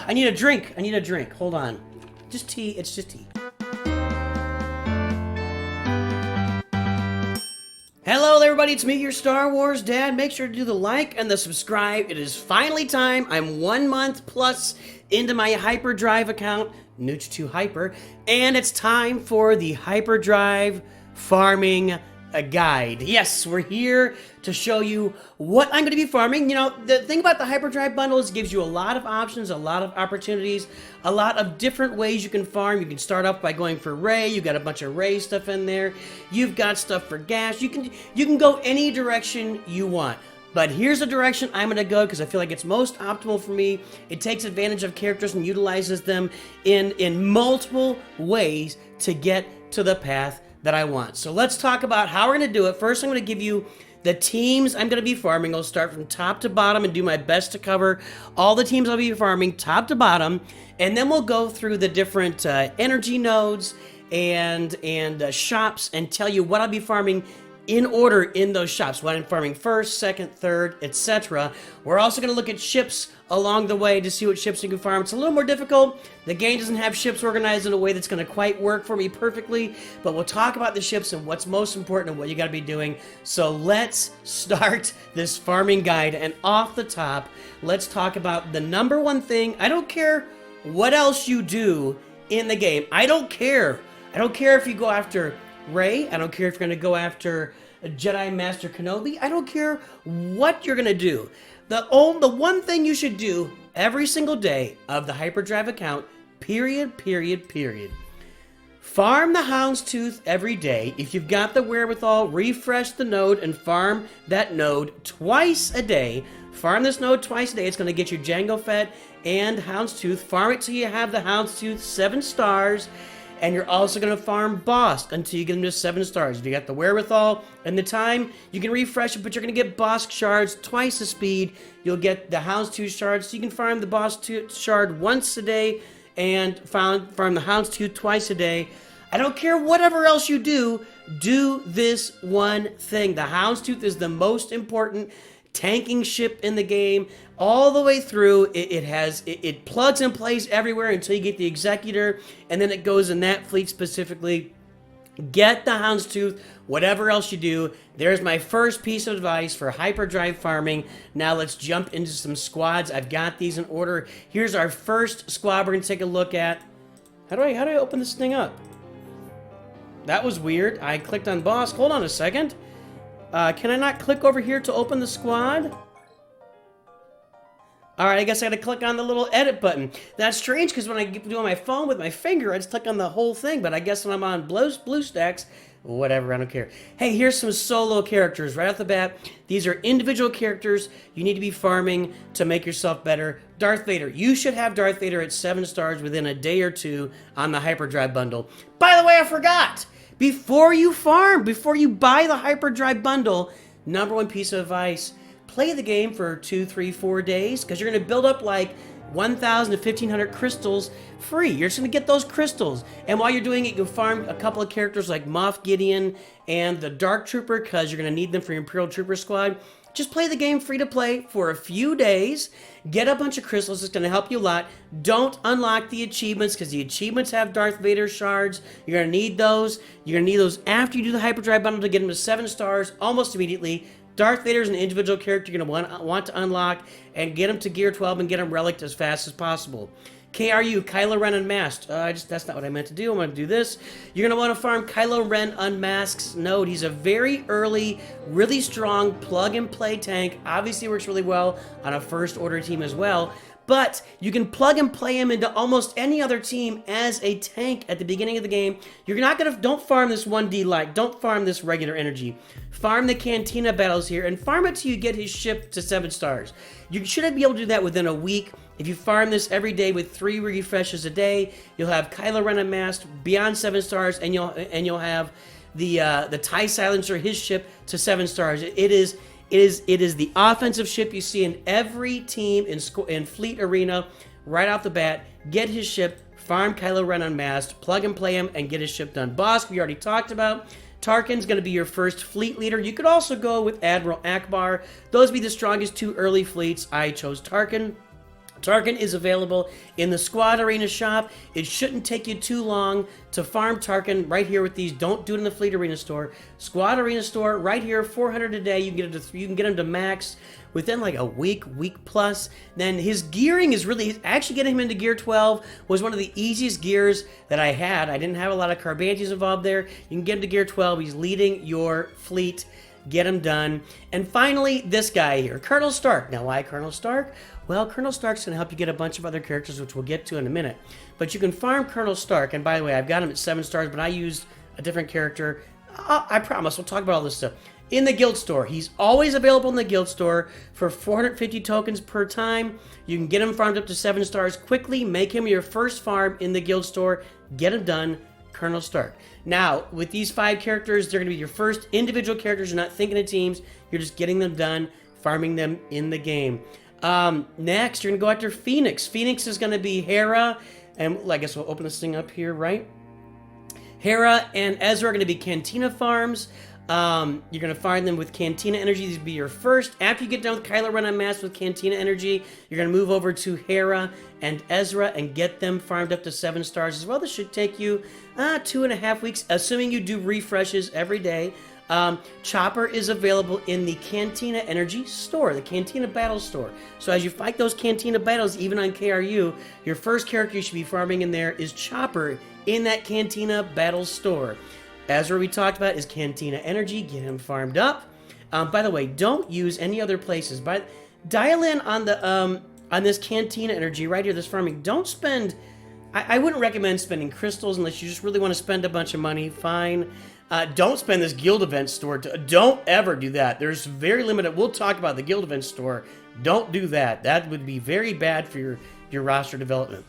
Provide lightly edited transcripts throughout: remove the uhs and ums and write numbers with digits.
I need a drink. I need a drink. Hold on. Just tea. It's just tea. Hello everybody, it's me, your Star Wars dad. Make sure to do the like and the subscribe. It is finally time. I'm 1 month plus into my Hyperdrive account, Nooch2 Hyper, and it's time for the Hyperdrive farming guide. Yes, we're here to show you what I'm going to be farming. You know, the thing about the Hyperdrive bundle is it gives you a lot of options, a lot of opportunities, a lot of different ways you can farm. You can start off by going for Ray. You got a bunch of Ray stuff in there. You've got stuff for gas. You can go any direction you want. But here's the direction I'm going to go because I feel like it's most optimal for me. It takes advantage of characters and utilizes them in multiple ways to get to the path that I want. So let's talk about how we're going to do it. First, I'm going to give you the teams I'm going to be farming. I'll start from top to bottom and do my best to cover all the teams I'll be farming top to bottom. And then we'll go through the different energy nodes and shops and tell you what I'll be farming in order in those shops, what I'm farming first, second, third, etc. We're also going to look at ships along the way to see what ships you can farm. It's a little more difficult. The game doesn't have ships organized in a way that's going to quite work for me perfectly, but we'll talk about the ships and what's most important and what you got to be doing. So let's start this farming guide, and off the top, let's talk about the number one thing. I don't care what else you do in the game. I don't care. I don't care if you go after Rey. I don't care if you're going to go after Jedi Master Kenobi. I don't care what you're going to do. The one thing you should do every single day of the Hyperdrive account, period. Farm the Houndstooth every day. If you've got the wherewithal, refresh the node and farm that node twice a day. Farm this node twice a day. It's going to get you Jango Fett and Houndstooth. Farm it till you have the Houndstooth 7 stars. And you're also going to farm Bosk until you get them to 7 stars. If you got the wherewithal and the time, you can refresh it, but you're going to get Bosk shards twice the speed. You'll get the Houndstooth shards, so you can farm the Bosk shard once a day and farm the Houndstooth twice a day. I don't care whatever else you do this one thing. The Houndstooth is the most important tanking ship in the game. All the way through, it plugs and plays everywhere until you get the Executor, and then it goes in that fleet specifically. Get the Houndstooth, whatever else you do. There's my first piece of advice for Hyperdrive farming. Now let's jump into some squads. I've got these in order. Here's our first squad we're going to take a look at. How do I open this thing up? That was weird. I clicked on Bosk. Hold on a second. Can I not click over here to open the squad? Alright, I guess I gotta click on the little edit button. That's strange, because when I do on my phone with my finger, I just click on the whole thing, but I guess when I'm on BlueStacks, whatever, I don't care. Hey, here's some solo characters right off the bat. These are individual characters you need to be farming to make yourself better. Darth Vader. You should have Darth Vader at 7 stars within a day or two on the Hyperdrive bundle. By the way, I forgot! Before you farm, before you buy the Hyperdrive bundle, number one piece of advice, play the game for 2, 3, 4 days, because you're going to build up like 1,000 to 1,500 crystals free. You're just going to get those crystals. And while you're doing it, you'll farm a couple of characters like Moff Gideon and the Dark Trooper, because you're going to need them for your Imperial Trooper squad. Just play the game free to play for a few days. Get a bunch of crystals. It's going to help you a lot. Don't unlock the achievements, because the achievements have Darth Vader shards. You're going to need those. You're going to need those after you do the Hyperdrive bundle to get them to 7 stars almost immediately. Darth Vader is an individual character you're going to want to unlock and get him to Gear 12 and get him relicked as fast as possible. KRU, Kylo Ren Unmasked. That's not what I meant to do. I'm going to do this. You're going to want to farm Kylo Ren Unmasked's node. He's a very early, really strong plug-and-play tank. Obviously works really well on a First Order team as well. But you can plug and play him into almost any other team as a tank at the beginning of the game. You're not going to, don't farm this 1D light. Don't farm this regular energy. Farm the Cantina battles here and farm it till you get his ship to 7 stars. You should be able to do that within a week. If you farm this every day with 3 refreshes a day, you'll have Kylo Ren Unmasked beyond 7 stars, and you'll have the TIE Silencer, his ship, to 7 stars. It is the offensive ship you see in every team in Fleet Arena right off the bat. Get his ship, farm Kylo Ren Unmasked, plug and play him, and get his ship done. Bosk, we already talked about. Tarkin's going to be your first fleet leader. You could also go with Admiral Akbar. Those would be the strongest 2 early fleets. I chose Tarkin. Tarkin is available in the Squad Arena shop. It shouldn't take you too long to farm Tarkin right here with these. Don't do it in the Fleet Arena store. Squad Arena store right here, 400 a day. You can get him to max within like a week plus. Then his gearing is really, actually getting him into gear 12 was one of the easiest gears that I had. I didn't have a lot of Carbantis involved there. You can get him to gear 12. He's leading your fleet. Get him done. And finally, this guy here, Colonel Stark. Now, why Colonel Stark? Well, Colonel Stark's going to help you get a bunch of other characters, which we'll get to in a minute. But you can farm Colonel Stark. And by the way, I've got him at 7 stars, but I used a different character. I promise, we'll talk about all this stuff. In the guild store. He's always available in the guild store for 450 tokens per time. You can get him farmed up to 7 stars quickly. Make him your first farm in the guild store. Get him done. Colonel Stark. Now, with these 5 characters, they're going to be your first individual characters. You're not thinking of teams. You're just getting them done, farming them in the game. Next, you're going to go after Phoenix. Phoenix is going to be Hera, and I guess we'll open this thing up here, right? Hera and Ezra are going to be Cantina farms. You're going to farm them with Cantina Energy. These will be your first. After you get done with Kylo Ren Unmasked with Cantina Energy, you're going to move over to Hera and Ezra and get them farmed up to 7 stars as well. This should take you 2.5 weeks, assuming you do refreshes every day. Chopper is available in the Cantina Energy store, the Cantina Battle store. So as you fight those Cantina battles, even on KRU, your first character you should be farming in there is Chopper in that Cantina Battle store. Ezra, we talked about, is Cantina Energy. Get him farmed up. By the way, don't use any other places. But dial in on the on this Cantina Energy right here, this farming. Don't spend... I wouldn't recommend spending crystals unless you just really want to spend a bunch of money. Fine. Don't spend this guild event store. Don't ever do that. There's very limited... We'll talk about the guild event store. Don't do that. That would be very bad for your roster development.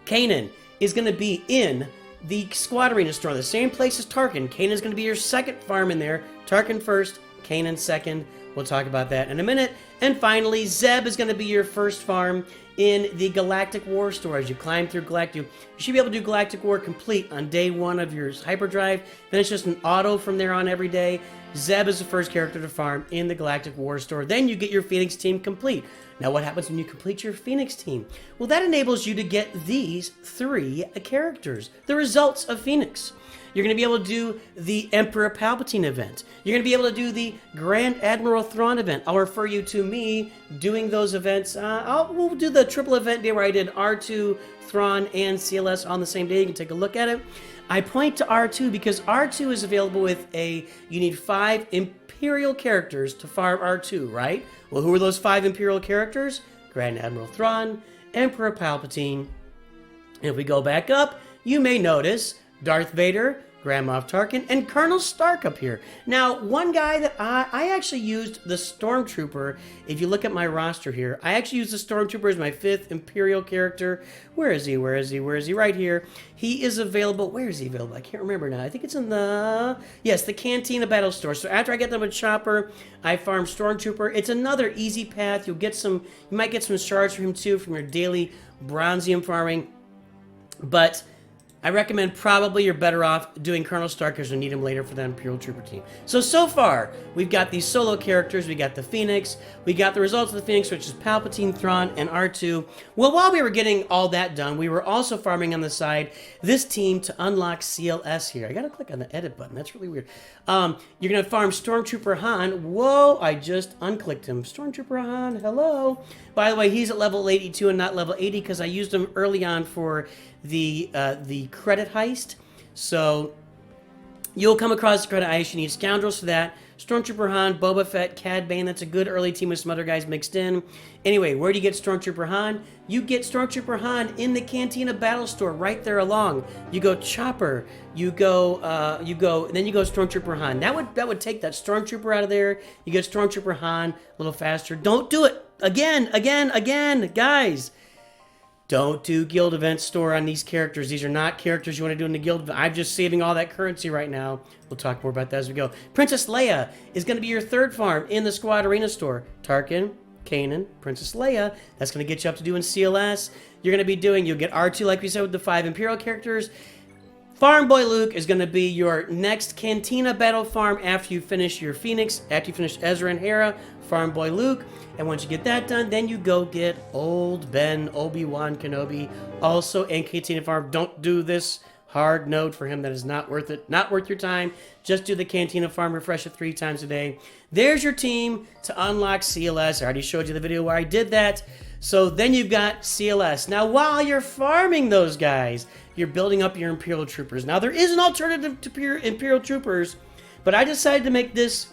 Kanan is going to be in the Squad Arena store, the same place as Tarkin. Kanan is going to be your second farm in there. Tarkin first, Kanan second. We'll talk about that in a minute. And finally, Zeb is going to be your first farm in the Galactic War store. As you climb through Galactic, you should be able to do Galactic War complete on day 1 of your Hyperdrive. Then it's just an auto from there on every day. Zeb is the first character to farm in the Galactic War store. Then you get your Phoenix team complete. Now, what happens when you complete your Phoenix team? Well, that enables you to get these 3 characters, the results of Phoenix. You're going to be able to do the Emperor Palpatine event. You're going to be able to do the Grand Admiral Thrawn event. I'll refer you to me doing those events. We'll do the triple event day where I did R2, Thrawn, and CLS on the same day. You can take a look at it. I point to R2 because R2 is available with you need 5 Imperial characters to farm R2, right? Well, who are those 5 Imperial characters? Grand Admiral Thrawn, Emperor Palpatine. And if we go back up, you may notice Darth Vader, Grand Moff Tarkin, and Colonel Stark up here. Now, one guy that I actually used the Stormtrooper. If you look at my roster here, I actually used the Stormtrooper as my 5th Imperial character. Where is he? Where is he? Where is he? Right here. He is available. Where is he available? I can't remember now. I think it's in the... Yes, the Cantina Battle Store. So after I get them with Chopper, I farm Stormtrooper. It's another easy path. You'll get some... You might get some shards from him too from your daily Bronzium farming. But I recommend probably you're better off doing Colonel Stark because you'll need him later for that Imperial Trooper team. So far, we've got these solo characters. We got the Phoenix. We got the results of the Phoenix, which is Palpatine, Thrawn, and R2. Well, while we were getting all that done, we were also farming on the side this team to unlock CLS here. I got to click on the edit button. That's really weird. You're going to farm Stormtrooper Han. Whoa, I just unclicked him. Stormtrooper Han, hello. By the way, he's at level 82 and not level 80 because I used him early on for the credit heist. So you'll come across the credit heist. You need scoundrels for that. Stormtrooper Han, Boba Fett, Cad Bane. That's a good early team with some other guys mixed in. Anyway, where do you get Stormtrooper Han? You get Stormtrooper Han in the Cantina Battle Store right there along. You go Chopper. Then you go Stormtrooper Han. That would take that Stormtrooper out of there. You get Stormtrooper Han a little faster. Don't do it again, guys. Don't do guild event store on these characters. These are not characters you want to do in the guild event. I'm just saving all that currency right now. We'll talk more about that as we go. Princess Leia is going to be your 3rd farm in the Squad Arena store. Tarkin, Kanan, Princess Leia. That's going to get you up to doing CLS. You'll get R2 like we said with the 5 Imperial characters. Farm Boy Luke is going to be your next Cantina Battle farm after you finish your Phoenix, after you finish Ezra and Hera. Farm Boy Luke. And once you get that done, then you go get Old Ben, Obi-Wan Kenobi, also in Cantina Farm. Don't do this hard node for him. That is not worth it. Not worth your time. Just do the Cantina Farm, refresh it 3 times a day. There's your team to unlock CLS. I already showed you the video where I did that. So then you've got CLS. Now, while you're farming those guys, you're building up your Imperial Troopers. Now, there is an alternative to Imperial Troopers, but I decided to make this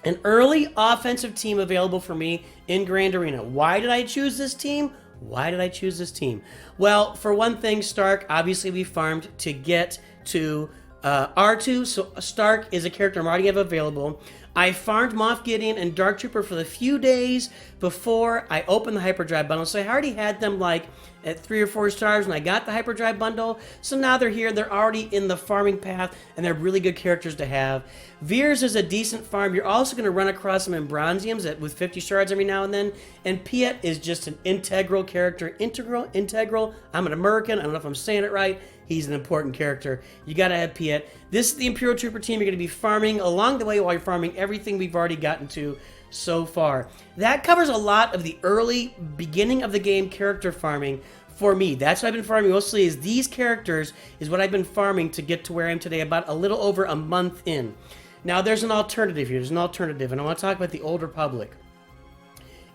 an early offensive team available for me in Grand Arena. Why did I choose this team? Why did I choose this team? Well, for one thing, Stark, obviously we farmed to get to R2, so Stark is a character I already have available. I farmed Moff Gideon and Dark Trooper for the few days before I opened the Hyperdrive bundle, so I already had them like at 3 or 4 stars when I got the Hyperdrive bundle. So now they're here, they're already in the farming path, and they're really good characters to have. Veers is a decent farm. You're also going to run across some Imbronziums with 50 shards every now and then. And Piet is just an integral character. Integral. I'm an American. I don't know if I'm saying it right. He's an important character. You got to have Piet. This is the Imperial Trooper team you're going to be farming along the way while you're farming everything we've already gotten to so far. That covers a lot of the early beginning of the game character farming for me. That's what I've been farming mostly, is these characters is what I've been farming to get to where I am today, about a little over a month in. Now, there's an alternative here. There's an alternative, and I want to talk about the Old Republic.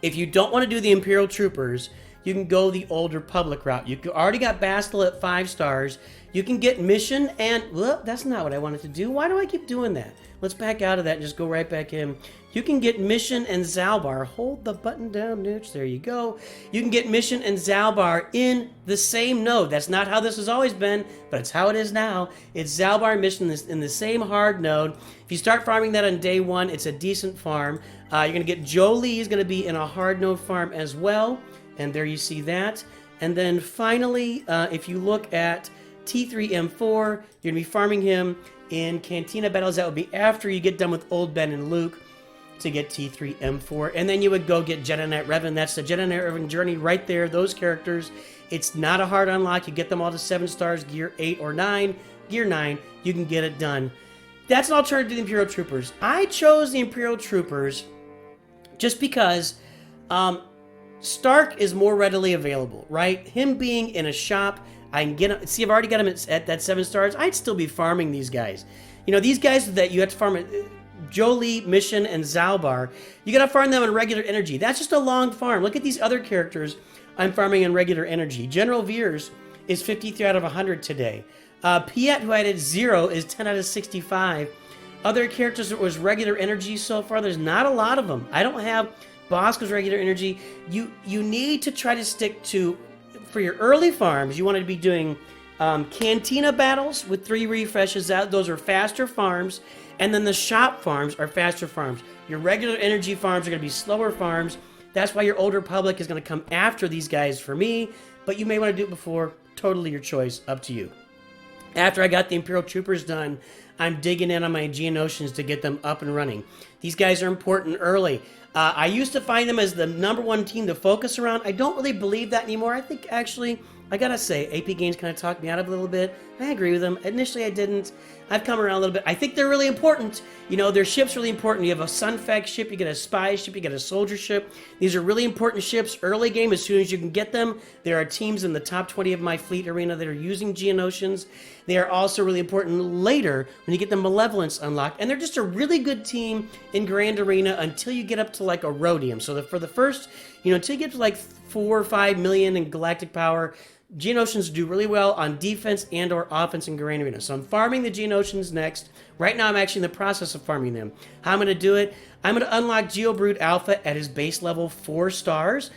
If you don't want to do the Imperial Troopers, you can go the Old Republic route. You already got Bastille at 5 stars. You can get Mission and... Well, that's not what I wanted to do. Why do I keep doing that? Let's back out of that and just go right back in. You can get Mission and Zalbar. Hold the button down, Nooch. There you go. You can get Mission and Zalbar in the same node. That's not how this has always been, but it's how it is now. It's Zalbar Mission in the same hard node. If you start farming that on day 1, it's a decent farm. You're going to get Jolie is going to be in a hard node farm as well. And there you see that. And then finally, if you look at T3M4, you're going to be farming him in Cantina battles. That would be after you get done with Old Ben and Luke to get T3M4. And then you would go get Jedi Knight Revan. That's the Jedi Knight Revan journey right there. Those characters. It's not a hard unlock. You get them all to 7 stars, gear 8 or 9. Gear 9, you can get it done. That's an alternative to the Imperial Troopers. I chose the Imperial Troopers just because Stark is more readily available, right? Him being in a shop, I can get him. See, I've already got him at that 7 stars. I'd still be farming these guys. You know, these guys that you have to farm, Jolie, Mission, and Zalbar, you gotta farm them on regular energy. That's just a long farm. Look at these other characters I'm farming in regular energy. General Veers is 53 out of 100 today. Piet, who I did 0, is 10 out of 65. Other characters that was regular energy so far, there's not a lot of them. I don't have Bosco's regular energy. You need to try to stick to, for your early farms, you want to be doing Cantina battles with 3 refreshes. Those are faster farms. And then the shop farms are faster farms. Your regular energy farms are going to be slower farms. That's why your Old Republic is going to come after these guys for me. But you may want to do it before. Totally your choice. Up to you. After I got the Imperial Troopers done, I'm digging in on my Geonosians to get them up and running. These guys are important early. I used to find them as the #1 team to focus around. I don't really believe that anymore. I think, actually, I gotta say, AP Games kind of talked me out of it a little bit. I agree with them. Initially, I didn't. I've come around a little bit. I think they're really important. You know, their ship's really important. You have a Sunfac ship, you get a spy ship, you get a soldier ship. These are really important ships. Early game, as soon as you can get them, there are teams in the top 20 of my fleet arena that are using Geonosians. They are also really important later when you get the Malevolence unlocked. And they're just a really good team in Grand Arena until you get up to like a Rhodium. So for the first, you know, until you get to like 4 or 5 million in galactic power, Geonosians do really well on defense and or offense in Grand Arena. So I'm farming the Geonosians next. Right now I'm actually in the process of farming them. How I'm going to do it? I'm going to unlock Geobrood Alpha at his base level 4 stars.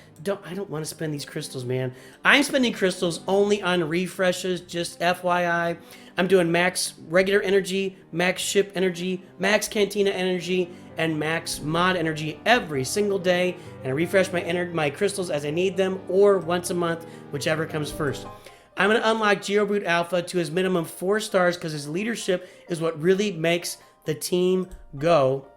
I don't want to spend these crystals, man. I'm spending crystals only on refreshes, just FYI. I'm doing max regular energy, max ship energy, max cantina energy, and max mod energy every single day, and I refresh my crystals as I need them, or once a month, whichever comes first. I'm going to unlock Geobrood Alpha to his minimum 4 stars because his leadership is what really makes the team go.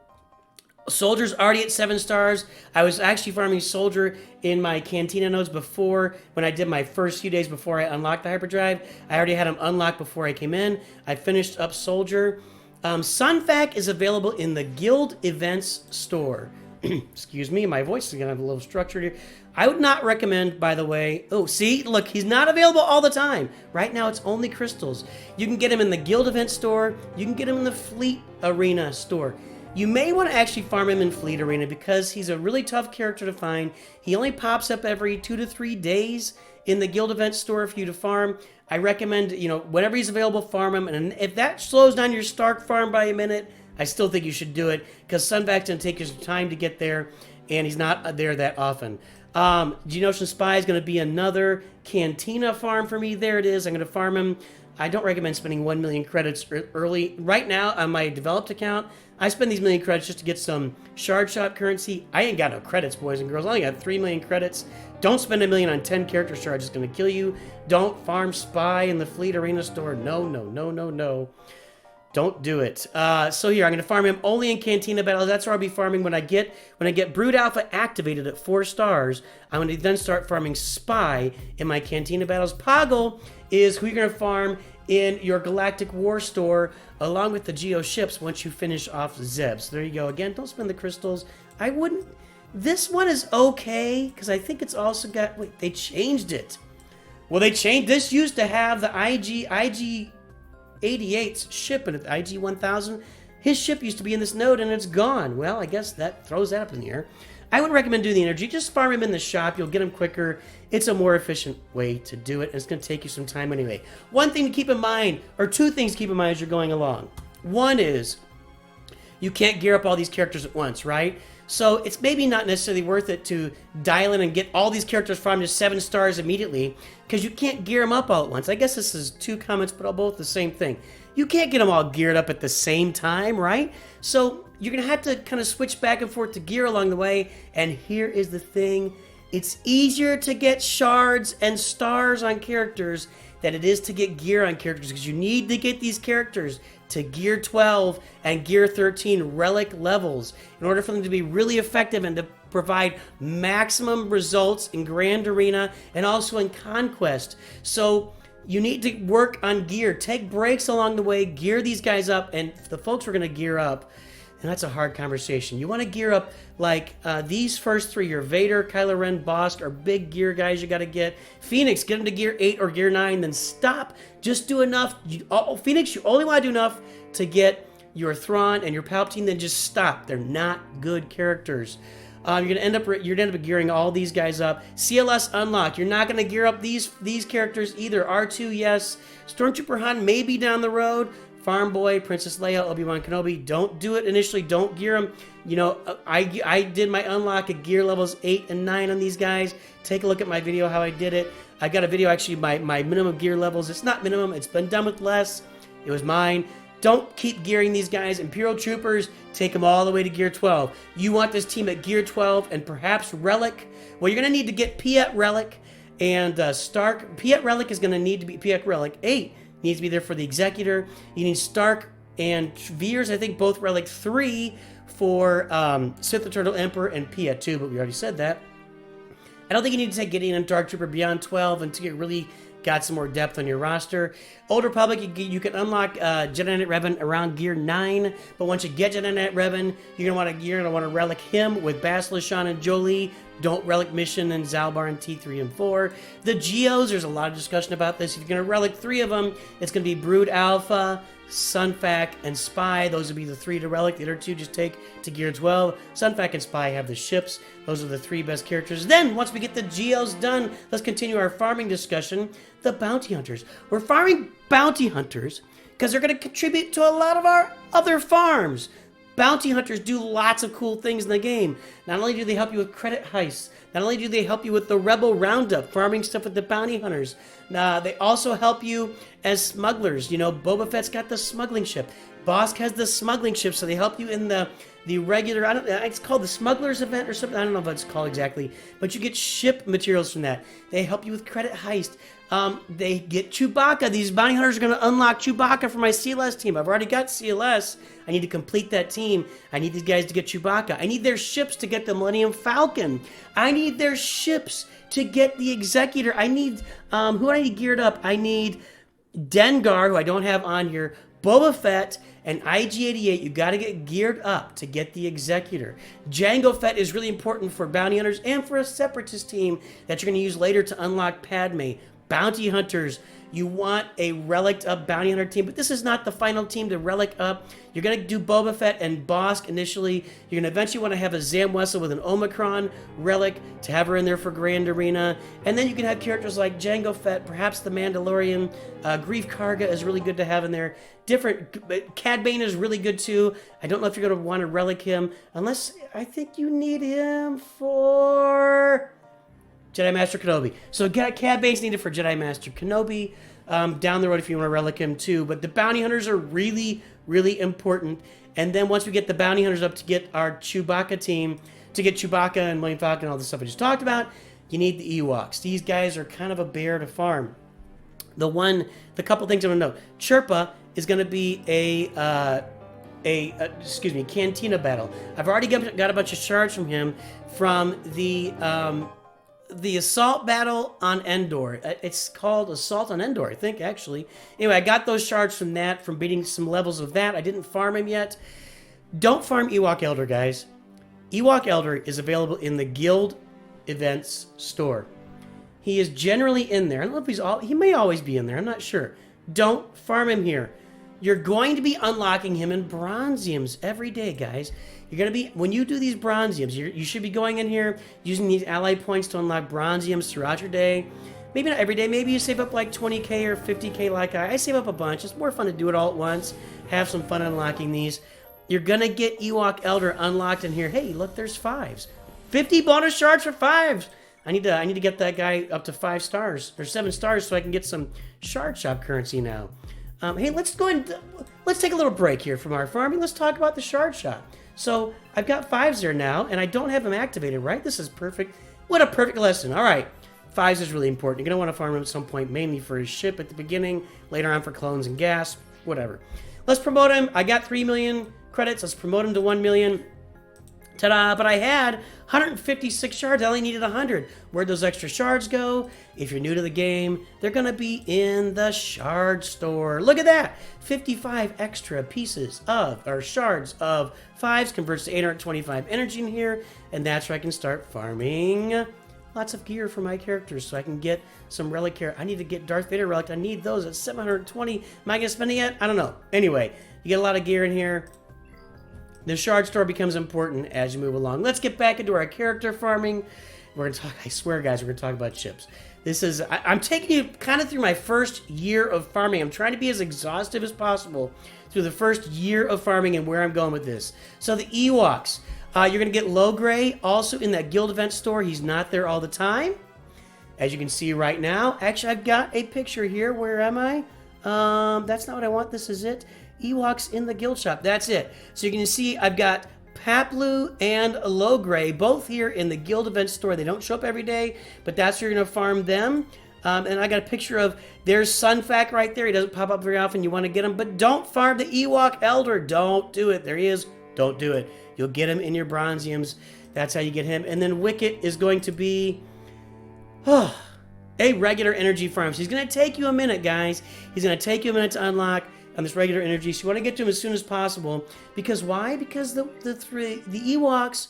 Soldier's already at 7 stars. I was actually farming Soldier in my Cantina nodes before, when I did my first few days before I unlocked the Hyperdrive. I already had him unlocked before I came in. I finished up Soldier. Sunfac is available in the Guild Events store. excuse me, my voice is going to have a little structure here. I would not recommend, by the way. Oh, see, look, he's not available all the time. Right now, it's only crystals. You can get him in the Guild Event store. You can get him in the Fleet Arena store. You may want to actually farm him in Fleet Arena because he's a really tough character to find. He only pops up every 2 to 3 days in the Guild Event store for you to farm. I recommend, you know, whenever he's available, farm him. And if that slows down your Stark farm by a minute, I still think you should do it because Sunback's going to take you some time to get there, and he's not there that often. Geonosian Spy is going to be another Cantina farm for me. There it is. I'm going to farm him. I don't recommend spending 1 million credits early. Right now, on my developed account, I spend these million credits just to get some Shard Shop currency. I ain't got no credits, boys and girls. I only got 3 million credits. Don't spend 1 million on 10 character shards. It's going to kill you. Don't farm Spy in the Fleet Arena store. No, no, no, no, no. Don't do it. So here, I'm going to farm him only in Cantina battles. That's where I'll be farming when I get Brood Alpha activated at 4 stars. I'm going to then start farming Spy in my Cantina battles. Poggle is who you're going to farm in your Galactic War store along with the Geo ships once you finish off Zeb. So there you go. Again, don't spend the crystals. I wouldn't. This one is okay because I think it's also got. Wait, they changed it. Well, they changed. This used to have the IG 88's ship in it, the IG 1000. His ship used to be in this node and it's gone. Well, I guess that throws that up in the air. I wouldn't recommend doing the energy. Just farm him in the shop. You'll get him quicker. It's a more efficient way to do it, and it's going to take you some time anyway. One thing to keep in mind, or 2 things to keep in mind as you're going along. One is you can't gear up all these characters at once, right? So it's maybe not necessarily worth it to dial in and get all these characters farmed to 7 stars immediately because you can't gear them up all at once. I guess this is 2 comments, but all both the same thing. You can't get them all geared up at the same time, right? So you're going to have to kind of switch back and forth to gear along the way. And here is the thing. It's easier to get shards and stars on characters than it is to get gear on characters because you need to get these characters to Gear 12 and Gear 13 relic levels in order for them to be really effective and to provide maximum results in Grand Arena and also in Conquest. So you need to work on gear. Take breaks along the way. Gear these guys up. And the folks we're going to gear up, and that's a hard conversation. You want to gear up like these first 3. Your Vader, Kylo Ren, Bosk are big gear guys you got to get. Phoenix, get them to Gear 8 or Gear 9, then stop. Just do enough. Phoenix, you only want to do enough to get your Thrawn and your Palpatine, then just stop. They're not good characters. You're gonna end up gearing all these guys up. CLS unlock. You're not gonna gear up these characters either. R2, yes. Stormtrooper Han maybe down the road. Farm Boy, Princess Leia, Obi-Wan Kenobi. Don't do it initially. Don't gear them. You know, I did my unlock at gear levels 8 and 9 on these guys. Take a look at my video how I did it. I got a video actually my minimum gear levels. It's not minimum. It's been done with less. It was mine. Don't keep gearing these guys. Imperial Troopers, take them all the way to Gear 12. You want this team at Gear 12 and perhaps Relic. Well, you're going to need to get Piet Relic and Stark. Piet Relic is going to need to be Piet Relic 8. Needs to be there for the Executor. You need Stark and Veers, I think both Relic 3 for Sith Eternal Emperor and Piet 2, but we already said that. I don't think you need to take Gideon and Dark Trooper beyond 12 until you really got some more depth on your roster. Old Republic, you can unlock Jedi Knight Revan around Gear 9, but once you get Jedi Knight Revan, you're gonna want to relic him with Basilisk, Shan, and Jolee. Don't relic Mission and Zalbar and T3 and 4. The Geos, there's a lot of discussion about this. If you're gonna relic 3 of them, it's gonna be Brood Alpha, Sunfac, and Spy. Those would be the 3 to relic. The other 2 just take to Gear 12. Sunfac and Spy have the ships. Those are the 3 best characters. Then, once we get the Geos done, let's continue our farming discussion. The Bounty Hunters. We're farming Bounty Hunters because they're going to contribute to a lot of our other farms. Bounty Hunters do lots of cool things in the game. Not only do they help you with credit heists, not only do they help you with the Rebel Roundup, farming stuff with the Bounty Hunters, they also help you as smugglers. You know, Boba Fett's got the smuggling ship. Bosk has the smuggling ship, so they help you in the regular, it's called the Smugglers event or something. I don't know what it's called exactly, but you get ship materials from that. They help you with credit heist. They get Chewbacca. These bounty hunters are going to unlock Chewbacca for my CLS team. I've already got CLS. I need to complete that team. I need these guys to get Chewbacca. I need their ships to get the Millennium Falcon. I need their ships to get the Executor. I need, who do I need geared up? I need Dengar, who I don't have on here, Boba Fett and IG-88, you got to get geared up to get the Executor. Jango Fett is really important for bounty hunters and for a Separatist team that you're going to use later to unlock Padme. Bounty hunters, you want a relic up bounty hunter team, but this is not the final team to relic up. You're going to do Boba Fett and Bosk initially. You're going to eventually want to have a Zam Wesell with an Omicron relic to have her in there for Grand Arena. And then you can have characters like Jango Fett, perhaps the Mandalorian. Grief Karga is really good to have in there. Cad Bane is really good too. I don't know if you're going to want to relic him, unless I think you need him for Jedi Master Kenobi. So Cad Bane's needed for Jedi Master Kenobi. Down the road if you want to relic him too. But the bounty hunters are really, really important. And then once we get the bounty hunters up to get our Chewbacca team, to get Chewbacca and Millennium Falcon and all the stuff I just talked about, you need the Ewoks. These guys are kind of a bear to farm. The couple things I'm going to note. Chirpa is going to be a Cantina battle. I've already got a bunch of shards from him from the assault battle on Endor. It's called Assault on Endor, I think, actually. Anyway, I got those shards from that, from beating some levels of that. I didn't farm him yet. Don't farm Ewok Elder, guys. Ewok Elder is available in the Guild Events store. He is generally in there. I don't know if he may always be in there. I'm not sure. Don't farm him here. You're going to be unlocking him in Bronziums every day, guys. You're going to be, when you do these Bronziums, you should be going in here using these ally points to unlock Bronziums throughout your day. Maybe not every day. Maybe you save up like 20k or 50k like I save up a bunch. It's more fun to do it all at once. Have some fun unlocking these. You're going to get Ewok Elder unlocked in here. Hey, look, there's 5s. 50 bonus shards for 5s. I need to get that guy up to 5 stars or 7 stars so I can get some shard shop currency now. Hey, let's go and let's take a little break here from our farming. Let's talk about the shard shop. So I've got 5s there now, and I don't have them activated, right? This is perfect. What a perfect lesson. All right, 5s is really important. You're going to want to farm him at some point, mainly for his ship at the beginning, later on for clones and gas, whatever. Let's promote him. I got 3 million credits. Let's promote him to 1 million. Ta-da! But I had 156 shards. I only needed 100. Where'd those extra shards go? If you're new to the game, they're going to be in the shard store. Look at that! 55 extra pieces or shards of 5s converts to 825 energy in here. And that's where I can start farming lots of gear for my characters so I can get some relic here. I need to get Darth Vader relic. I need those at 720. Am I going to spend it yet? I don't know. Anyway, you get a lot of gear in here. The shard store becomes important as you move along. Let's get back into our character farming. We're going to talk, I swear, guys, we're going to talk about ships. I'm taking you kind of through my first year of farming. I'm trying to be as exhaustive as possible through the first year of farming and where I'm going with this. So the Ewoks, you're going to get Logray also in that guild event store. He's not there all the time, as you can see right now. Actually, I've got a picture here. Where am I? That's not what I want. This is it. Ewoks in the guild shop. That's it. So you can see I've got Paplu and Logray both here in the guild event store. They don't show up every day, but that's where you're going to farm them. And I got a picture of, there's Sunfac right there. He doesn't pop up very often. You want to get him, but don't farm the Ewok Elder. Don't do it. There he is. Don't do it. You'll get him in your Bronziums. That's how you get him. And then Wicket is going to be a regular energy farm. So he's going to take you a minute, guys. He's going to take you a minute to unlock on this regular energy. So you want to get to him as soon as possible. Because why? Because the Ewoks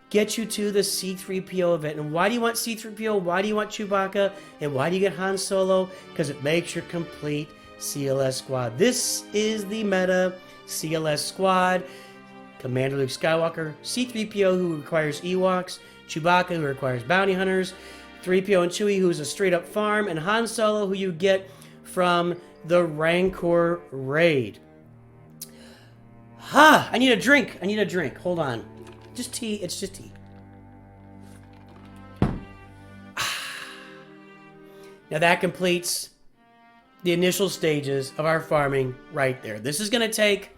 get you to the C-3PO event. And why do you want C-3PO? Why do you want Chewbacca? And why do you get Han Solo? Because it makes your complete CLS squad. This is the meta CLS squad. Commander Luke Skywalker, C-3PO who requires Ewoks, Chewbacca who requires bounty hunters, 3PO and Chewie who's a straight up farm, and Han Solo who you get from the Rancor raid. I need a drink. Hold on. Just tea. It's just tea. Now that completes the initial stages of our farming right there. This is going to take,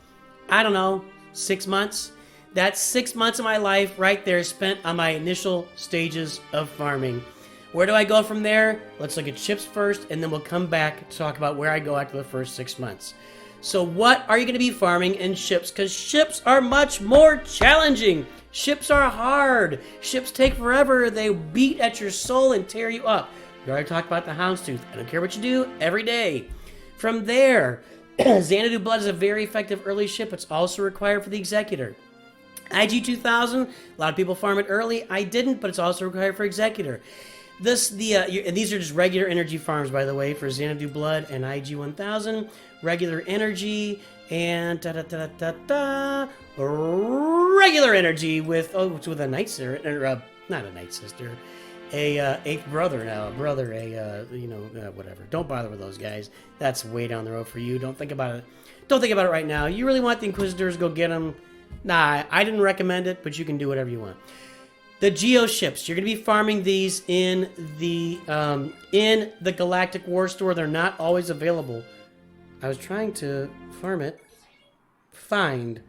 I don't know, 6 months. That's 6 months of my life right there spent on my initial stages of farming. Where do I go from there? Let's look at ships first, and then we'll come back to talk about where I go after the first 6 months. So what are you going to be farming in ships? Because ships are much more challenging. Ships are hard. Ships take forever. They beat at your soul and tear you up. We already talked about the Houndstooth. I don't care what you do, every day. From there, Xanadu Blood is a very effective early ship. It's also required for the Executor. IG 2000, a lot of people farm it early. I didn't, but it's also required for Executor. And these are just regular energy farms, by the way, for Xanadu Blood and IG 1000. Regular energy and regular energy with it's with a Night Sister, or not a Night Sister, a eighth brother now, whatever. Don't bother with those guys. That's way down the road for you. Don't think about it. Don't think about it right now. You really want the Inquisitors? Go get them. Nah, I didn't recommend it, but you can do whatever you want. The Geo ships. You're going to be farming these in the Galactic War Store. They're not always available. I was trying to farm it. Find.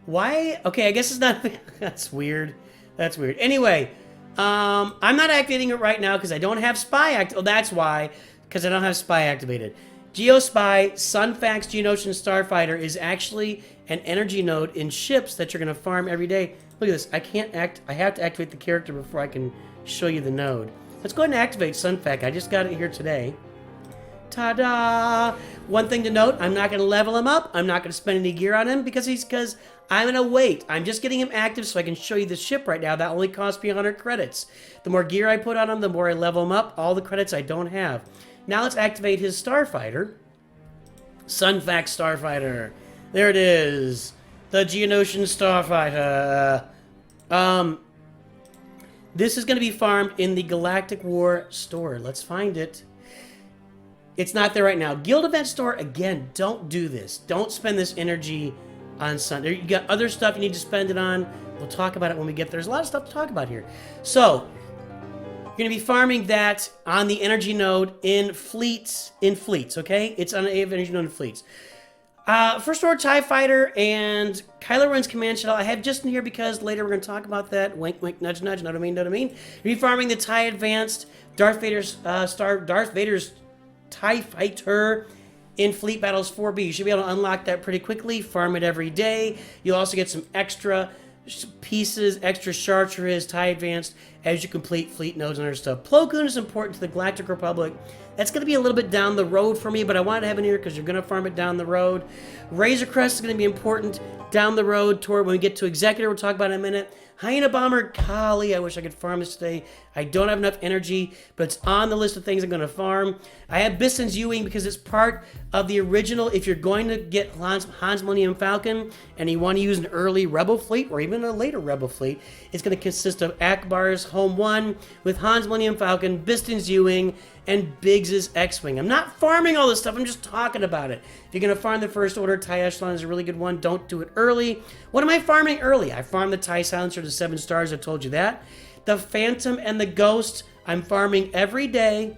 Why? Okay, I guess it's not. That's weird. That's weird. Anyway, I'm not activating it right now because I don't have Spy act. Oh, that's why. Because I don't have Spy activated. Geospy, Sunfax, Geonosian Starfighter is actually an energy node in ships that you're going to farm every day. Look at this. I have to activate the character before I can show you the node. Let's go ahead and activate Sunfax. I just got it here today. Ta-da! One thing to note, I'm not going to level him up. I'm not going to spend any gear on him because I'm going to wait. I'm just getting him active so I can show you the ship right now. That only costs me 100 credits. The more gear I put on him, the more I level him up. All the credits I don't have. Now let's activate his Starfighter. Sunfax Starfighter. There it is. The Geonosian Starfighter. This is going to be farmed in the Galactic War Store. Let's find it. It's not there right now. Guild Event Store, again, don't do this. Don't spend this energy on Sunday. You got other stuff you need to spend it on. We'll talk about it when we get there. There's a lot of stuff to talk about here. So, you're going to be farming that on the energy node in fleets, okay? It's on an energy node in fleets. First Order TIE Fighter and Kylo Ren's Command Shuttle I have just in here because later we're going to talk about that. Wink, wink, nudge, nudge, know what I mean, know what I mean? You're farming the TIE Advanced, Darth Vader's TIE Fighter in Fleet Battles 4B. You should be able to unlock that pretty quickly, farm it every day. You'll also get some extra pieces, extra shards for his TIE Advanced as you complete fleet nodes and other stuff. Plo Koon is important to the Galactic Republic. That's going to be a little bit down the road for me, but I wanted to have it here because you're going to farm it down the road. Razor Crest is going to be important down the road toward when we get to Executor. We'll talk about it in a minute. Hyena Bomber Kali. I wish I could farm this today. I don't have enough energy, but it's on the list of things I'm going to farm. I have Biston's U-Wing because it's part of the original. If you're going to get Han's Millennium Falcon and you want to use an early Rebel fleet or even a later Rebel fleet, it's going to consist of Akbar's Home 1 with Han's Millennium Falcon, Biston's U-Wing, and Biggs's X-Wing. I'm not farming all this stuff. I'm just talking about it. If you're going to farm the First Order, TIE Echelon is a really good one. Don't do it early. What am I farming early? I farm the TIE Silencer to 7 stars. I told you that. The Phantom and the Ghost, I'm farming every day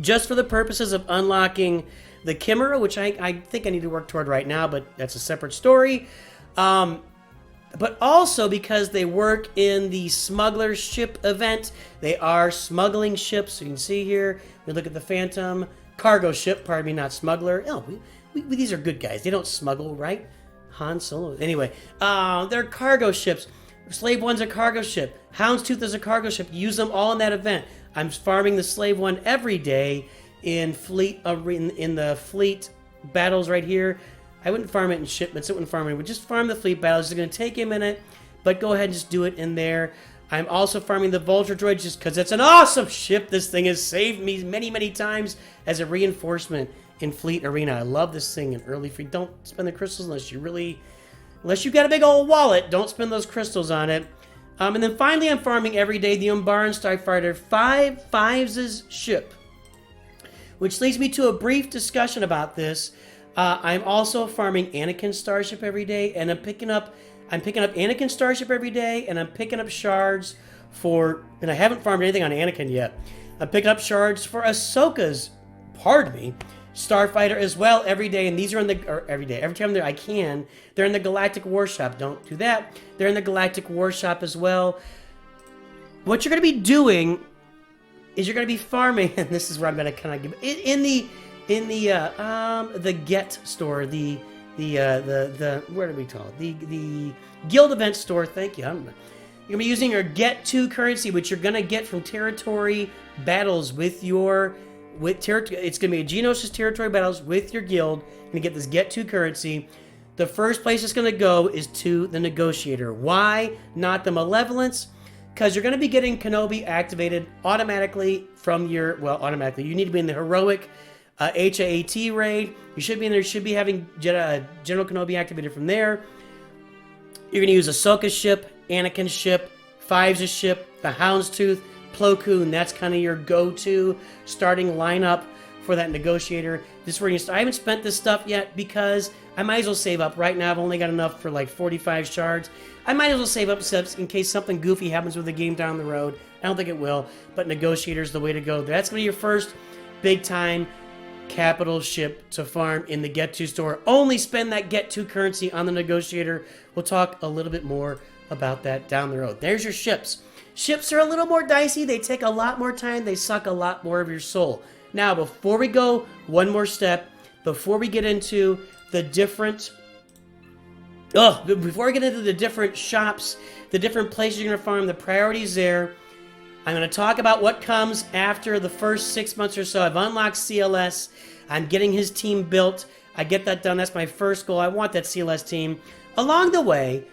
just for the purposes of unlocking the Chimera, which I think I need to work toward right now, but that's a separate story. But also because they work in the smuggler ship event. They are smuggling ships. So you can see here, we look at the Phantom cargo ship, pardon me, not smuggler. Oh, these are good guys. They don't smuggle, right? Han Solo. Anyway, they're cargo ships. Slave 1's a cargo ship. Houndstooth is a cargo ship. Use them all in that event. I'm farming the Slave 1 every day in the fleet battles right here. I wouldn't farm it in shipments. I wouldn't farm it. I would just farm the fleet battles. It's going to take a minute, but go ahead and just do it in there. I'm also farming the Vulture Droid just because it's an awesome ship. This thing has saved me many, many times as a reinforcement in Fleet Arena. I love this thing in early free. Don't spend the crystals unless you got a big old wallet. Don't spend those crystals on it. And then finally, I'm farming every day the Umbaran Starfighter 5's ship, which leads me to a brief discussion about this. I'm also farming Anakin's Starship every day, and I'm picking up Anakin's Starship every day, and I'm picking up shards and I haven't farmed anything on Anakin yet. I'm picking up shards for Ahsoka's, Starfighter as well every day, and these are every time they're in the Galactic Warshop. Don't do that. They're in the Galactic Warshop as well. What you're going to be doing is you're going to be farming, and this is where I'm going to kind of give in the Get store, the where do we call it? The Guild Event store. Thank you. You're gonna be using your Get 2 currency, which you're gonna get from territory battles with your with it's going to be a Geonosis territory battles with your guild. You're going to get this Get To currency. The first place it's going to go is to the Negotiator. Why not the Malevolence? Because you're going to be getting Kenobi activated automatically from your, well, automatically. You need to be in the Heroic HAAT raid. You should be in there. You should be having General Kenobi activated from there. You're going to use Ahsoka's ship, Anakin's ship, Fives' ship, the Houndstooth, Plo Koon. That's kind of your go-to starting lineup for that Negotiator. This is where you start. I haven't spent this stuff yet because I might as well save up. Right now I've only got enough for like 45 shards. I might as well save up in case something goofy happens with the game down the road. I don't think it will, but Negotiator's the way to go. That's going to be your first big-time capital ship to farm in the Get To store. Only spend that Get To currency on the Negotiator. We'll talk a little bit more about that down the road. There's your ships. Ships are a little more dicey. They take a lot more time. They suck a lot more of your soul. Now, before we go one more step, before we get into the different... before we get into the different shops, the different places you're going to farm, the priorities there, I'm going to talk about what comes after the first 6 months or so. I've unlocked CLS. I'm getting his team built. I get that done. That's my first goal. I want that CLS team. Along the way...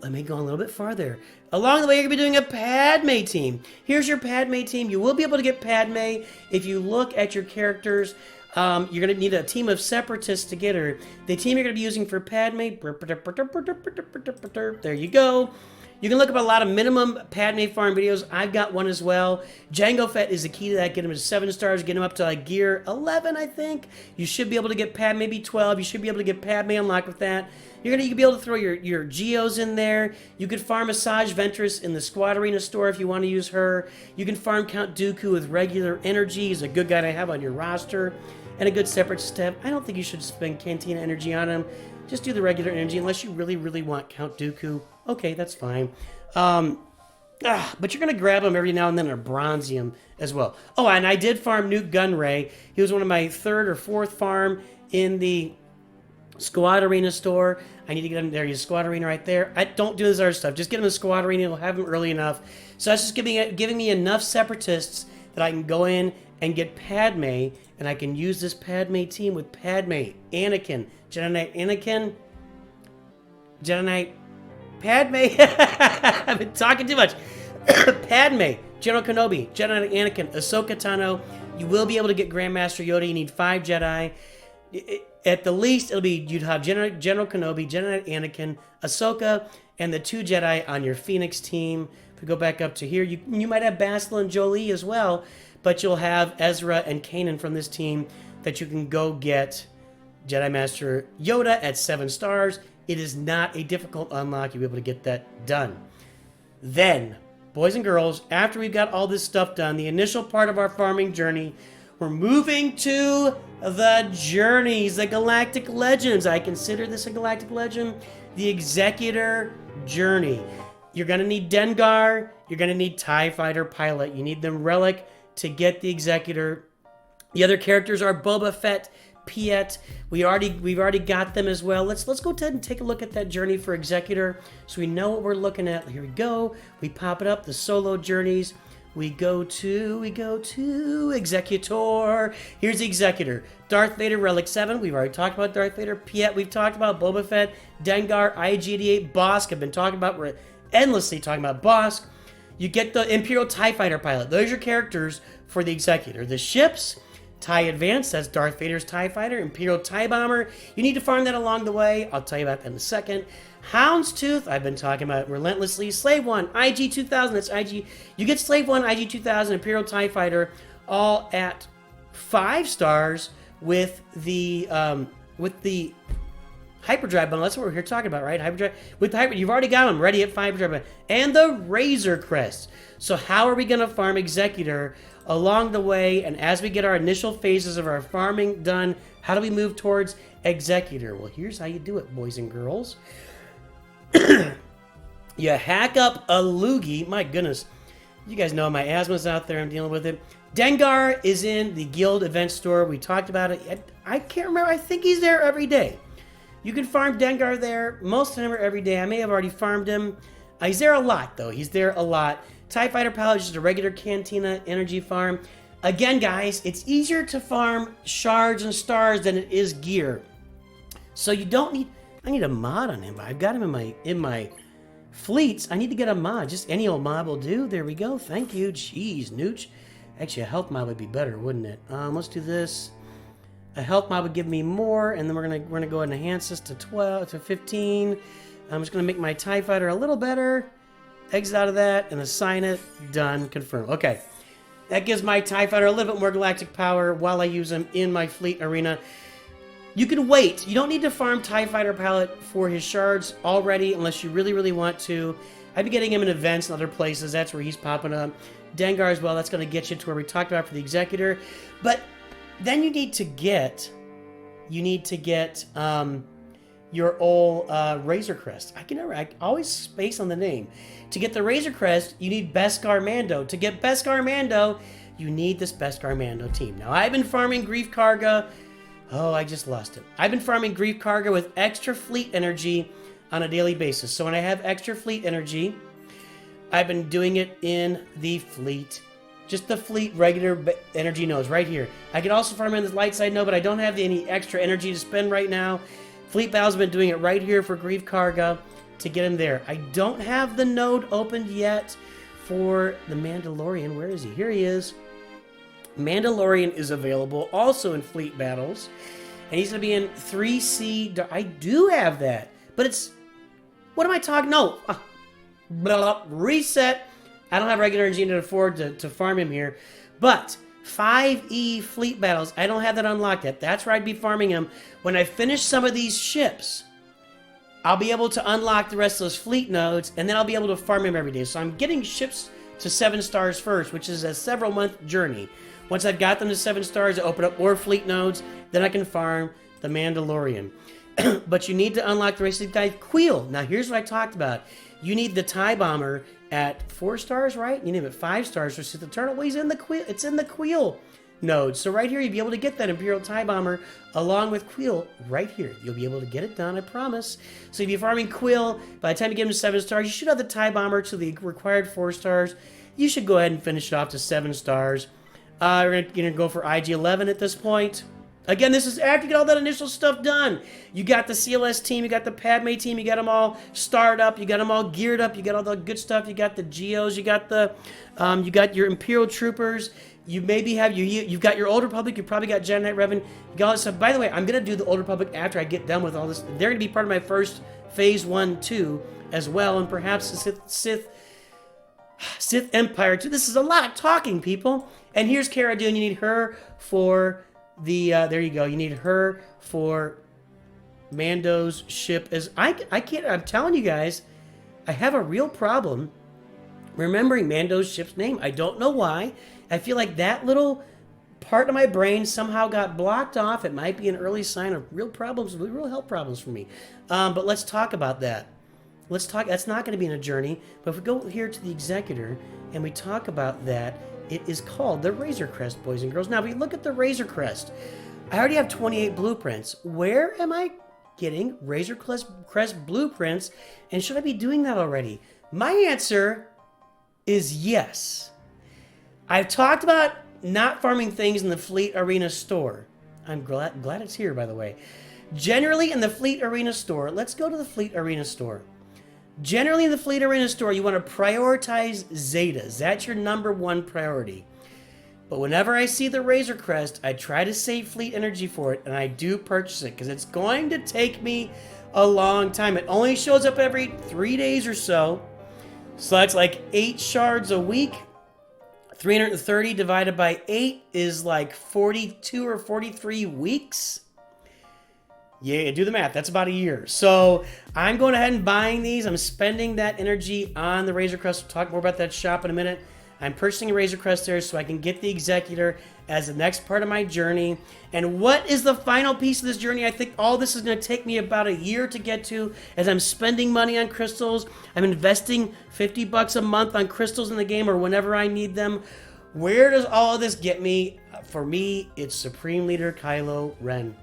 I may go a little bit farther. Along the way, you're going to be doing a Padme team. Here's your Padme team. You will be able to get Padme if you look at your characters. You're going to need a team of Separatists to get her. The team you're going to be using for Padme... There you go. You can look up a lot of minimum Padme farm videos. I've got one as well. Jango Fett is the key to that. Get him to 7 stars. Get him up to like gear 11, I think. You should be able to get Padme, maybe 12. You should be able to get Padme unlocked with that. You're going to be able to throw your Geos in there. You could farm Asajj Ventress in the Squad Arena store if you want to use her. You can farm Count Dooku with regular energy. He's a good guy to have on your roster. And a good separate step. I don't think you should spend Cantina energy on him. Just do the regular energy unless you really, really want Count Dooku. Okay, that's fine. But you're going to grab him every now and then or bronze him as well. Oh, and I did farm Newt Gunray. He was one of my 3rd or 4th farm in the Squad Arena store. I need to get him there. He's Squad Arena right there. I don't do this other stuff. Just get him in Squad Arena. You'll have him early enough. So that's just giving me enough Separatists that I can go in and get Padme, and I can use this Padme team with Padme, Anakin, Jedi Knight Anakin, Jedi Knight Padme. I've been talking too much. Padme, General Kenobi, Jedi Knight Anakin, Ahsoka Tano. You will be able to get Grandmaster Yoda. You need 5 Jedi. At the least, you'd have General Kenobi, Jedi Knight Anakin, Ahsoka, and the 2 Jedi on your Phoenix team. If we go back up to here, you might have Bastila and Jolie as well, but you'll have Ezra and Kanan from this team that you can go get Jedi Master Yoda at 7 stars. It is not a difficult unlock. You'll be able to get that done. Then, boys and girls, after we've got all this stuff done, the initial part of our farming journey, we're moving to the journeys, the Galactic Legends. I consider this a Galactic Legend. The Executor Journey. You're going to need Dengar. You're going to need TIE Fighter Pilot. You need the Relic to get the Executor. The other characters are Boba Fett, Piet. We've already got them as well. Let's go ahead and take a look at that journey for Executor so we know what we're looking at. Here we go. We pop it up, the solo journeys. We go to Executor. Here's the Executor. Darth Vader, Relic 7. We've already talked about Darth Vader. Piet, we've talked about. Boba Fett, Dengar, IG-88, Bosk. I've been talking about, we're endlessly talking about Bosk. You get the Imperial TIE Fighter Pilot. Those are your characters for the Executor. The ships, TIE Advance, that's Darth Vader's TIE Fighter. Imperial TIE Bomber, you need to farm that along the way. I'll tell you about that in a second. Houndstooth, I've been talking about relentlessly. Slave 1, IG-2000, that's IG. You get Slave 1, IG-2000, Imperial TIE Fighter, all at 5 stars with the Hyperdrive bundle. That's what we're here talking about, right? Hyperdrive. With the Hyperdrive, you've already got them ready at 5 Hyperdrive. And the Razor Crest. So how are we going to farm Executor along the way? And as we get our initial phases of our farming done, how do we move towards Executor? Well, here's how you do it, boys and girls. You hack up a loogie. My goodness. You guys know my asthma's out there. I'm dealing with it. Dengar is in the guild event store. We talked about it. I can't remember. I think he's there every day. You can farm Dengar there most of the time or every day. I may have already farmed him. He's there a lot, though. He's there a lot. TIE Fighter Pilot is just a regular Cantina energy farm. Again, guys, it's easier to farm shards and stars than it is gear. So you don't need... I need a mod on him. I've got him in my fleets. I need to get a mod. Just any old mod will do. There we go. Thank you. Jeez, Nooch. Actually, a health mod would be better, wouldn't it? Let's do this. A health mod would give me more, and then we're gonna go ahead and enhance this to 12 to 15. I'm just gonna make my TIE fighter a little better. Exit out of that and assign it. Done. Confirm. Okay. That gives my TIE fighter a little bit more galactic power while I use him in my fleet arena. You can wait. You don't need to farm TIE fighter palette for his shards already unless you really, really want to. I'd be getting him in events and other places. That's where he's popping up. Dengar as well. That's going to get you to where we talked about for the Executor. But then you need to get your old Razor Crest. I always space on the name. To get the Razor Crest, you need Beskar Mando. To get Beskar Mando, you need this Beskar Mando team. Now, I've been farming Grief Karga. Oh, I just lost it. I've been farming Grief Karga with extra fleet energy on a daily basis. So when I have extra fleet energy, I've been doing it in the fleet. Just the fleet regular energy nodes right here. I can also farm in this light side node, but I don't have any extra energy to spend right now. Fleet Battle's been doing it right here for Grief Karga to get him there. I don't have the node opened yet for the Mandalorian. Where is he? Here he is. Mandalorian is available also in Fleet Battles. And he's going to be in 3C. I do have that. But it's... What am I talking? No. Reset. I don't have regular energy to afford to farm him here. But 5E Fleet Battles, I don't have that unlocked yet. That's where I'd be farming him. When I finish some of these ships, I'll be able to unlock the rest of those fleet nodes, and then I'll be able to farm him every day. So I'm getting ships to 7 stars first, which is a several-month journey. Once I've got them to 7 stars, I open up more fleet nodes, then I can farm the Mandalorian. But you need to unlock the rest of the guy. Queel. Now, here's what I talked about. You need the TIE Bomber at 4 stars, right? You need him at 5 stars for Sith Eternal. Well, he's in the Queel. It's in the Queel node. So right here, you'll be able to get that Imperial TIE Bomber along with Queel right here. You'll be able to get it done, I promise. So if you're farming Queel, by the time you get him to 7 stars, you should have the TIE Bomber to the required 4 stars. You should go ahead and finish it off to 7 stars. We're going to go for IG-11 at this point. Again, this is after you get all that initial stuff done. You got the CLS team, you got the Padme team, you got them all starred up, you got them all geared up, you got all the good stuff, you got the Geos, you got the, you got your Imperial Troopers, you maybe have, you've got your Old Republic, you probably got Jedi Knight Revan, you got all this stuff. By the way, I'm going to do the Old Republic after I get done with all this. They're going to be part of my first Phase 1, 2 as well, and perhaps the Sith Empire too. This is a lot of talking, people. And here's Cara Dune. You need her for the, there you go. You need her for Mando's ship. As I can't, I'm telling you guys, I have a real problem remembering Mando's ship's name. I don't know why. I feel like that little part of my brain somehow got blocked off. It might be an early sign of real problems, real health problems for me. But let's talk about that. Let's talk. That's not going to be in a journey. But if we go here to the Executor and we talk about that, it is called the Razor Crest, boys and girls. Now, if we look at the Razor Crest, I already have 28 blueprints. Where am I getting Razor Crest blueprints? And should I be doing that already? My answer is yes. I've talked about not farming things in the Fleet Arena store. I'm glad it's here, by the way. Generally, in the Fleet Arena store, let's go to the Fleet Arena store. Generally, in the Fleet Arena store, you want to prioritize Zetas. That's your #1 priority. But whenever I see the Razor Crest, I try to save fleet energy for it, and I do purchase it, because it's going to take me a long time. It only shows up every 3 days or so. So that's like 8 shards a week. 330 divided by 8 is like 42 or 43 weeks. Yeah, do the math. That's about a year. So I'm going ahead and buying these. I'm spending that energy on the Razor Crest. We'll talk more about that shop in a minute. I'm purchasing a Razor Crest there so I can get the Executor as the next part of my journey. And what is the final piece of this journey? I think all this is going to take me about a year to get to, as I'm spending money on crystals. I'm investing $50 a month on crystals in the game or whenever I need them. Where does all of this get me? For me, it's Supreme Leader Kylo Ren.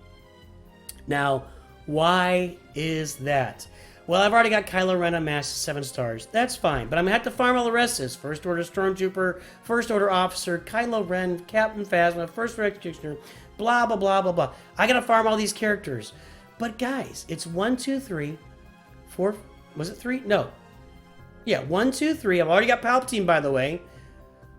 Now, why is that? Well, I've already got Kylo Ren unmasked 7 stars. That's fine, but I'm going to have to farm all the rest of this. First Order Stormtrooper, First Order Officer, Kylo Ren, Captain Phasma, First Order Executioner, blah, blah, blah, blah, blah. I got to farm all these characters. But guys, it's 1, 2, 3, 4, was it 3? No. Yeah, 1, 2, 3. I've already got Palpatine, by the way.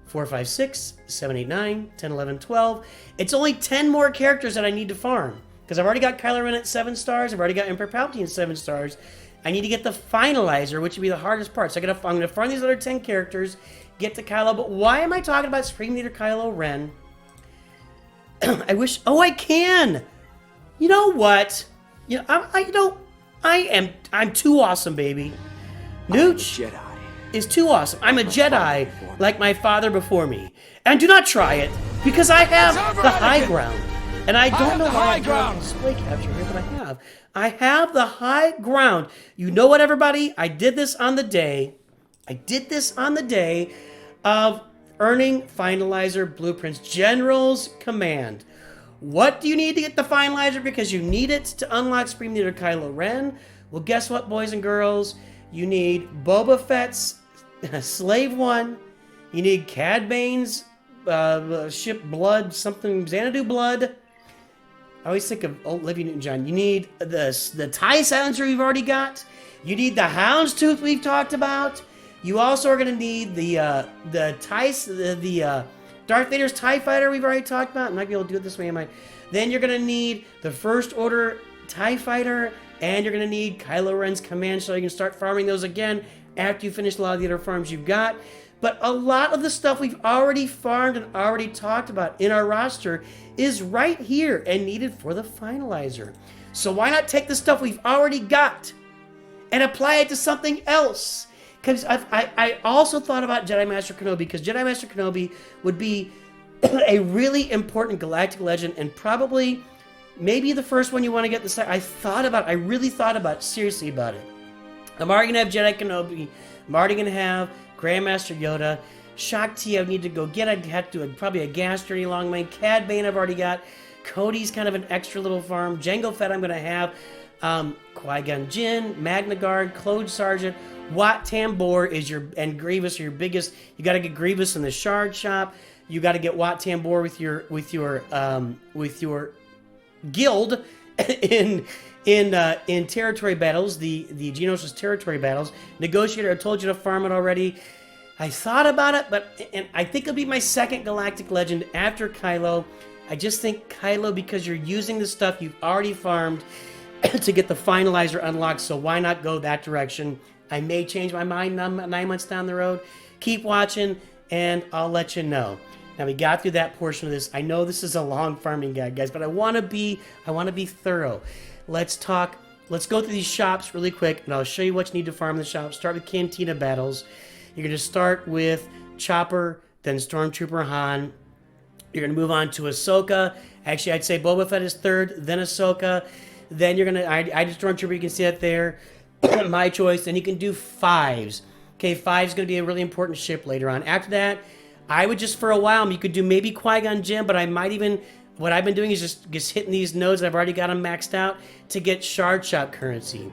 4, 5, 6, 7, 8, 9, 10, 11, 12. It's only 10 more characters that I need to farm. Because I've already got Kylo Ren at 7 stars. I've already got Emperor Palpatine at 7 stars. I need to get the finalizer, which would be the hardest part. So I'm going to farm these other 10 characters, get to Kylo. But why am I talking about Supreme Leader Kylo Ren? I wish... Oh, I can! You know what? You know, I'm too awesome, baby. Nooch is too awesome. I'm a Jedi like my father before me. And do not try it, because I have the high ground. And I don't know why I don't display capture here, but I have. I have the high ground. You know what, everybody? I did this on the day of earning Finalizer Blueprints General's Command. What do you need to get the Finalizer? Because you need it to unlock Supreme Leader Kylo Ren. Well, guess what, boys and girls? You need Boba Fett's Slave 1. You need Cad Bane's ship Blood, something, Xanadu Blood. I always think of Olivia Newton-John. You need the TIE Silencer we've already got. You need the Houndstooth we've talked about. You also are going to need the Darth Vader's TIE Fighter we've already talked about. I'm not going to be able to do it this way, am I? Then you're going to need the First Order TIE Fighter, and you're going to need Kylo Ren's command, so you can start farming those again after you finish a lot of the other farms you've got. But a lot of the stuff we've already farmed and already talked about in our roster is right here and needed for the finalizer. So why not take the stuff we've already got and apply it to something else? Because I also thought about Jedi Master Kenobi, because Jedi Master Kenobi would be a really important galactic legend, and probably maybe the first one you want to get this. I really thought about it, seriously about it. I'm already going to have Jedi Kenobi. I'm already going to have Grandmaster Yoda. Shakti I need to go get. I'd have to do probably a gas journey along the way. Cad Bane I've already got. Cody's kind of an extra little farm. Jango Fett I'm going to have. Qui-Gon Jinn, Magna Guard, Claude Sargent, Wat Tambor is and Grievous are your biggest. You got to get Grievous in the Shard Shop. You got to get Wat Tambor with your guild in territory battles, the Geonosis territory battles. Negotiator, I told you to farm it already. I thought about it, and I think it'll be my second Galactic Legend after Kylo. I just think Kylo, because you're using the stuff you've already farmed to get the finalizer unlocked, so why not go that direction? I may change my mind 9 months down the road. Keep watching, and I'll let you know. Now, we got through that portion of this. I know this is a long farming guide, guys, but I want to be thorough. Let's go through these shops really quick, and I'll show you what you need to farm in the shop. Start with Cantina battles. You're going to start with Chopper, then Stormtrooper Han. You're going to move on to Ahsoka. Actually, I'd say Boba Fett is third, then Ahsoka. Then you're going to... I just Stormtrooper, you can see that there. My choice. Then you can do 5s. Okay, 5 is going to be a really important ship later on. After that, I would just, for a while, you could do maybe Qui-Gon Jinn, but I might even... What I've been doing is just hitting these nodes. I've already got them maxed out to get Shard Shop currency.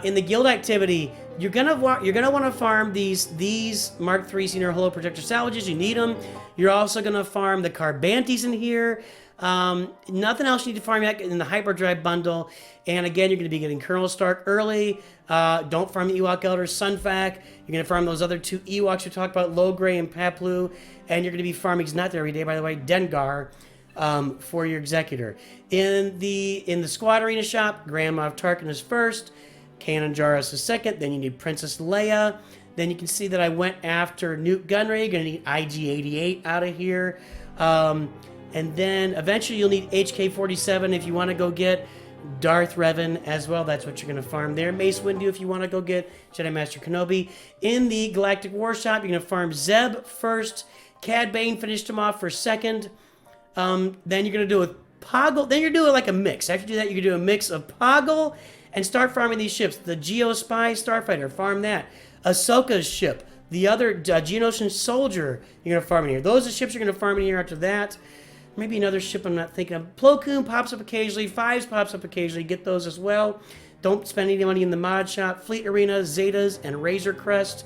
In the guild activity, you're gonna want to farm these Mark III Senior Holo Projector salvages. You need them. You're also gonna farm the Carbantis in here. Nothing else you need to farm yet in the Hyperdrive bundle. And again, you're gonna be getting Colonel Stark early. Don't farm the Ewok Elder Sunfac. You're gonna farm those other 2 Ewoks we talked about, Logray and Paplu. And you're gonna be farming, he's not there every day, by the way, Dengar. For your executor. In the squad arena shop, Grand Moff Tarkin is first, Kanan Jarrus is second, then you need Princess Leia. Then you can see that I went after Newt Gunray. You're going to need IG-88 out of here. And then eventually you'll need HK-47 if you want to go get Darth Revan as well. That's what you're going to farm there. Mace Windu if you want to go get Jedi Master Kenobi. In the Galactic War Shop, you're going to farm Zeb first. Cad Bane finished him off for second. Then you're going to do a Poggle. Then you're doing like a mix. After you do that, you can do a mix of Poggle and start farming these ships. The Geospy Starfighter, farm that. Ahsoka's ship. The other Geonosian Soldier, you're going to farm in here. Those are the ships you're going to farm in here after that. Maybe another ship I'm not thinking of. Plo Koon pops up occasionally. 5s pops up occasionally. Get those as well. Don't spend any money in the mod shop. Fleet Arena, Zetas, and Razor Crest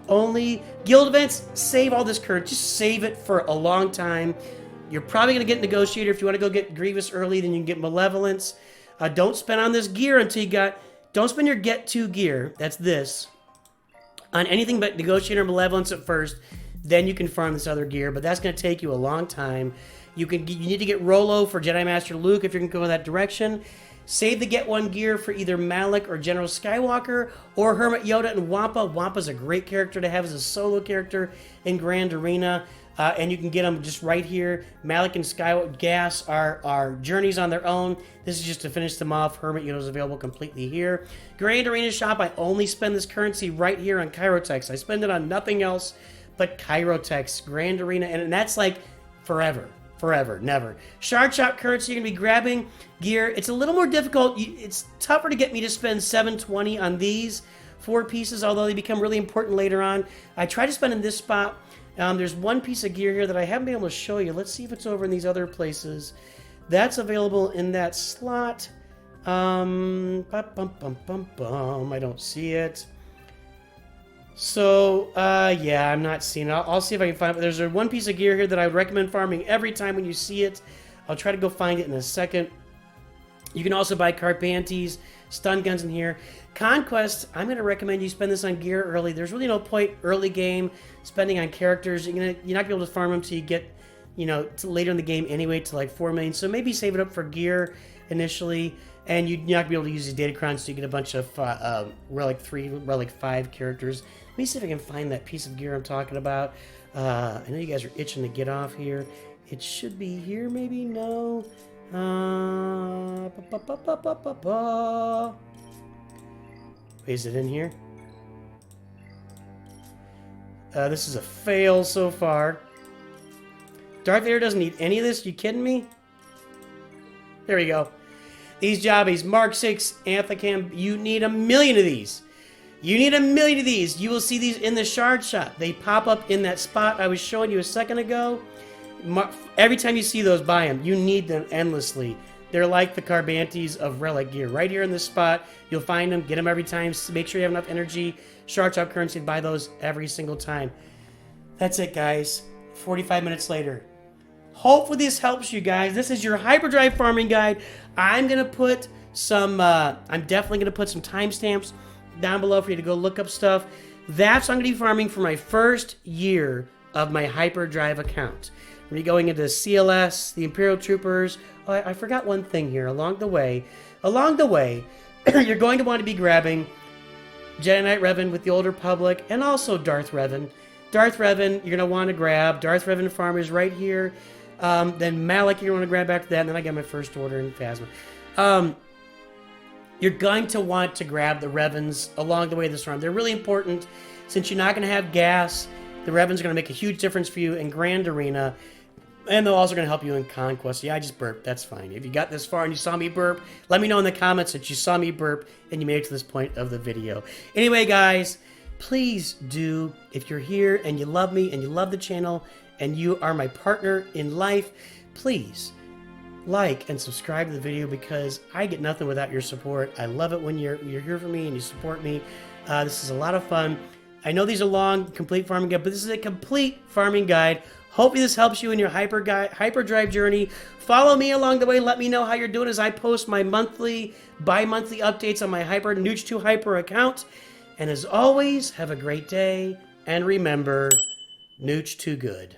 only. Guild events, save all this currency. Just save it for a long time. You're probably going to get Negotiator. If you want to go get Grievous early, then you can get Malevolence. Don't spend on this gear until you got... Don't spend your Get 2 gear, that's this, on anything but Negotiator and Malevolence at first. Then you can farm this other gear, but that's going to take you a long time. You need to get Rolo for Jedi Master Luke if you're going to go in that direction. Save the Get 1 gear for either Malik or General Skywalker or Hermit Yoda and Wampa. Wampa's a great character to have as a solo character in Grand Arena. And you can get them just right here. Malik and Gas are journeys on their own. This is just to finish them off. Hermit Yoda is available completely here. Grand Arena Shop, I only spend this currency right here on Kyrotex. I spend it on nothing else but Kyrotex, Grand Arena, and that's like forever. Forever, never. Shard Shop currency, you're going to be grabbing gear. It's a little more difficult. It's tougher to get me to spend $720 on these 4 pieces, although they become really important later on. I try to spend in this spot. There's one piece of gear here that I haven't been able to show you. Let's see if it's over in these other places. That's available in that slot. I don't see it. So, yeah, I'm not seeing it. I'll see if I can find it. There's one piece of gear here that I would recommend farming every time when you see it. I'll try to go find it in a second. You can also buy Carpanties, stun guns in here. Conquest, I'm going to recommend you spend this on gear early. There's really no point early game spending on characters. You're not going to be able to farm them until you get, to later in the game anyway, to like 4 million. So maybe save it up for gear initially. And you're not going to be able to use these Datacrons, so you get a bunch of Relic 3, Relic 5 characters. Let me see if I can find that piece of gear I'm talking about. I know you guys are itching to get off here. It should be here, maybe? No. Is it in here? This is a fail so far. Darth Vader doesn't need any of this? You kidding me? There we go. These jobbies, Mark 6, Anthacam, you need 1 million of these. You need 1 million of these. You will see these in the Shard Shop. They pop up in that spot I was showing you a second ago. Every time you see those, buy them. You need them endlessly. They're like the Carbantes of Relic gear. Right here in this spot, you'll find them. Get them every time. Make sure you have enough energy. Shard Shop currency to buy those every single time. That's it, guys. 45 minutes later. Hopefully this helps you guys. This is your Hyperdrive farming guide. I'm going to put some, I'm definitely going to put some timestamps down below for you to go look up stuff. That's what I'm going to be farming for my first year of my Hyperdrive account. I'm going to be going into CLS, the Imperial Troopers. Oh, I forgot one thing here. Along the way, you're going to want to be grabbing Jedi Knight Revan with the Old Republic and also Darth Revan. Darth Revan, you're going to want to grab. Darth Revan farm is right here. Then Malik, you're going to grab after that. And then I got my First Order in Phasma. You're going to want to grab the Revans along the way of this farm. They're really important. Since you're not going to have gas, the Revans are going to make a huge difference for you in Grand Arena. And they're also going to help you in Conquest. Yeah, I just burped. That's fine. If you got this far and you saw me burp, let me know in the comments that you saw me burp and you made it to this point of the video. Anyway, guys, please do, if you're here and you love me and you love the channel and you are my partner in life, please like and subscribe to the video because I get nothing without your support. I love it when you're here for me and you support me. This is a lot of fun. I know these are long, complete farming guide, but this is a complete farming guide. Hopefully this helps you in your Hyperdrive journey. Follow me along the way. Let me know how you're doing as I post my monthly, bi-monthly updates on my Nooch 2 Hyper account. And as always, have a great day. And remember, Nooch 2 good.